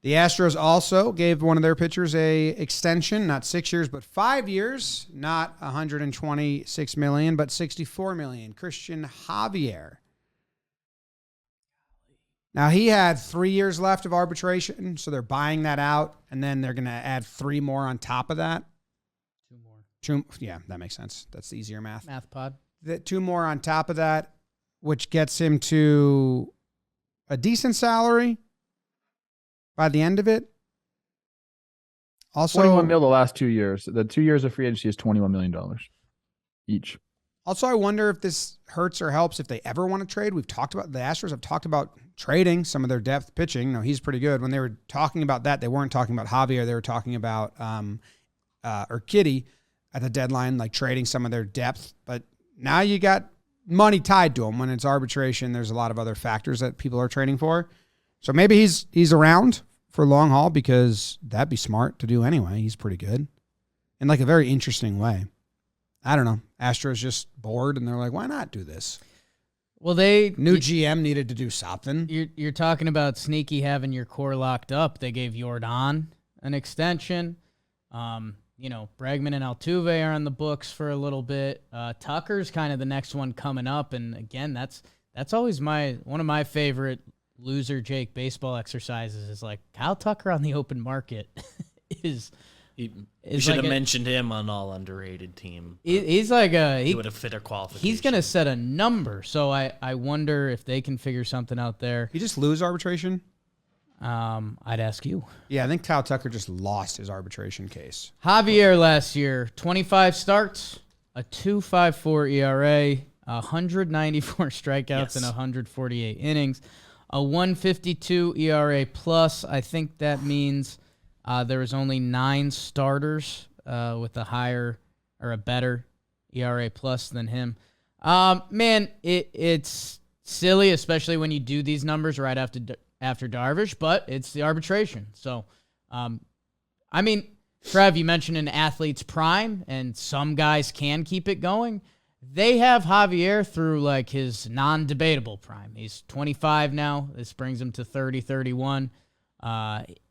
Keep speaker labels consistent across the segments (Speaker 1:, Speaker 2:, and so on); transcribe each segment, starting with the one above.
Speaker 1: The Astros also gave one of their pitchers a extension, not 6 years, but 5 years, not $126 million, but $64 million. Cristian Javier. Now, he had 3 years left of arbitration, so they're buying that out, and then they're going to add 3 more on top of that.
Speaker 2: 2 more.
Speaker 1: Yeah, that makes sense. That's the easier math.
Speaker 2: Math pod.
Speaker 1: 2 more on top of that, which gets him to a decent salary by the end of it. Also,
Speaker 3: 21 mil the last 2 years. The 2 years of free agency is $21 million each.
Speaker 1: Also, I wonder if this hurts or helps if they ever want to trade. The Astros have talked about trading some of their depth pitching. No, he's pretty good. When they were talking about that, they weren't talking about Javier. They were talking about Kitty at the deadline, like trading some of their depth. But now you got money tied to him. When it's arbitration, there's a lot of other factors that people are trading for. So maybe he's around for long haul because that'd be smart to do anyway. He's pretty good in like a very interesting way. I don't know. Astros just bored and they're like, why not do this?
Speaker 2: Well,
Speaker 1: GM needed to do something.
Speaker 2: You're talking about sneaky having your core locked up. They gave Jordan an extension. Bregman and Altuve are on the books for a little bit. Tucker's kind of the next one coming up, and again, that's always one of my favorite loser Jake baseball exercises. Is like Kyle Tucker on the open market is.
Speaker 4: You should have mentioned him on all underrated team.
Speaker 2: He's like
Speaker 4: he would have fit a qualification.
Speaker 2: He's going to set a number, so I wonder if they can figure something out there.
Speaker 1: He just lose arbitration?
Speaker 2: I'd ask you.
Speaker 1: Yeah, I think Kyle Tucker just lost his arbitration case.
Speaker 2: Javier last year, 25 starts, a 2.54 ERA, 194 strikeouts in 148 innings, a 1.52 ERA plus. I think that means there was only 9 starters with a higher or a better ERA plus than him. Man, it's silly, especially when you do these numbers right after Darvish, but it's the arbitration. So, Trev, you mentioned an athlete's prime, and some guys can keep it going. They have Javier through like his non-debatable prime. He's 25 now. This brings him to 30, 31.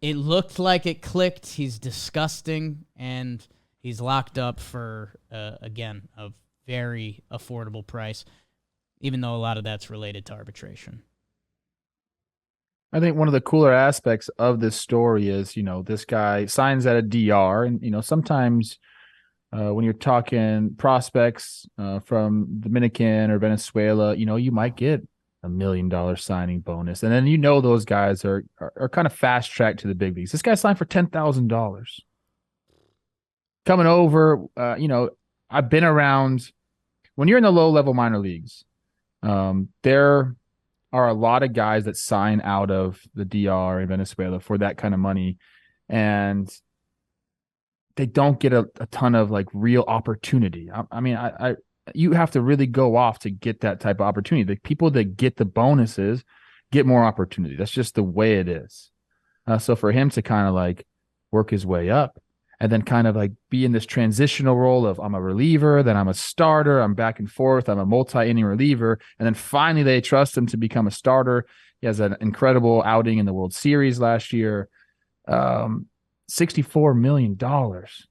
Speaker 2: It looked like it clicked. He's disgusting, and he's locked up for, again, a very affordable price, even though a lot of that's related to arbitration.
Speaker 3: I think one of the cooler aspects of this story is, this guy signs at a DR, and, sometimes when you're talking prospects from Dominican or Venezuela, you might get $1 million signing bonus. And then those guys are kind of fast tracked to the big leagues. This guy signed for $10,000. Coming over, I've been around when you're in the low level minor leagues. There are a lot of guys that sign out of the DR in Venezuela for that kind of money, and they don't get a ton of like real opportunity. You have to really go off to get that type of opportunity. The people that get the bonuses get more opportunity. That's just the way it is. So for him to kind of like work his way up and then kind of like be in this transitional role of I'm a reliever, then I'm a starter, I'm back and forth, I'm a multi-inning reliever, and then finally they trust him to become a starter. He has an incredible outing in the World Series last year. $64 million. It's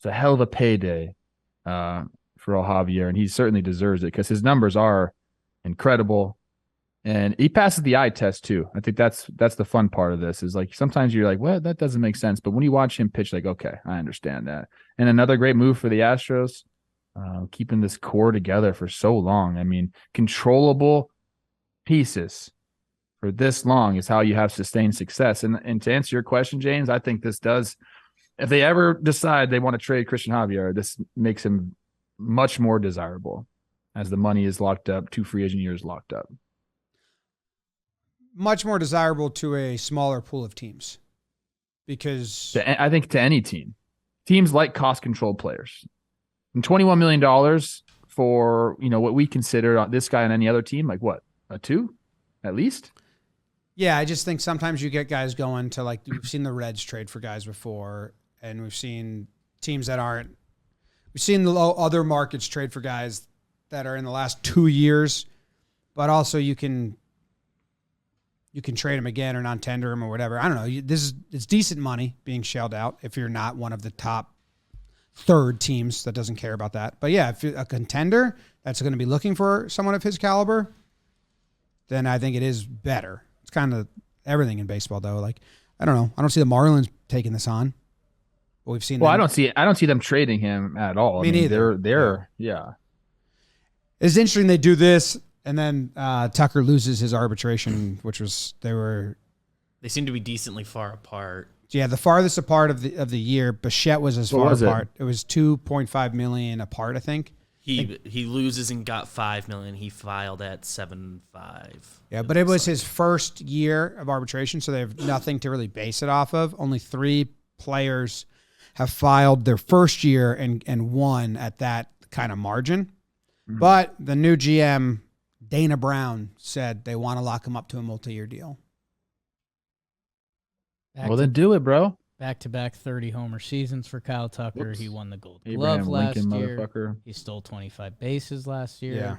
Speaker 3: a hell of a payday for Javier, and he certainly deserves it because his numbers are incredible, and he passes the eye test too. I think that's the fun part of this is like sometimes you're like, well, that doesn't make sense, but when you watch him pitch, like, okay, I understand that. And another great move for the Astros, keeping this core together for so long. Controllable pieces for this long is how you have sustained success. And to answer your question, James, I think this does. If they ever decide they want to trade Cristian Javier, this makes him much more desirable as the money is locked up, 2 free agent years locked up.
Speaker 1: Much more desirable to a smaller pool of teams because
Speaker 3: I think to any team, teams like cost control players, and $21 million for, what we consider this guy on any other team, like what, a 2 at least?
Speaker 1: Yeah. I just think sometimes you get guys going to like, we've seen the Reds trade for guys before, and we've seen teams that aren't. We've seen the other markets trade for guys that are in the last 2 years, but also you can you can trade him again or non-tender him or whatever. I don't know. It's decent money being shelled out if you're not one of the top third teams that doesn't care about that. But yeah, if you're a contender that's going to be looking for someone of his caliber, then I think it is better. It's kind of everything in baseball, though. Like, I don't know. I don't see the Marlins taking this on. But we've seen.
Speaker 3: Well, I don't see them trading him at all.
Speaker 1: Me neither.
Speaker 3: They're yeah.
Speaker 1: It's interesting they do this, and then Tucker loses his arbitration, which was
Speaker 4: They seem to be decently far apart.
Speaker 1: Yeah, the farthest apart of the year. Bichette was as far apart. It was $2.5 million apart, I think.
Speaker 4: He loses and got $5 million. He filed at 7.5.
Speaker 1: Yeah, but it was his first year of arbitration, so they have nothing to really base it off of. Only 3 players have filed their first year and won at that kind of margin. Mm-hmm. But the new GM, Dana Brown, said they want to lock him up to a multi-year deal.
Speaker 3: Then do it, bro.
Speaker 2: Back-to-back 30-homer seasons for Kyle Tucker. Whoops. He won the Gold Glove
Speaker 3: Abraham
Speaker 2: last
Speaker 3: Lincoln,
Speaker 2: year.
Speaker 3: Motherfucker.
Speaker 2: He stole 25 bases last year.
Speaker 1: Yeah.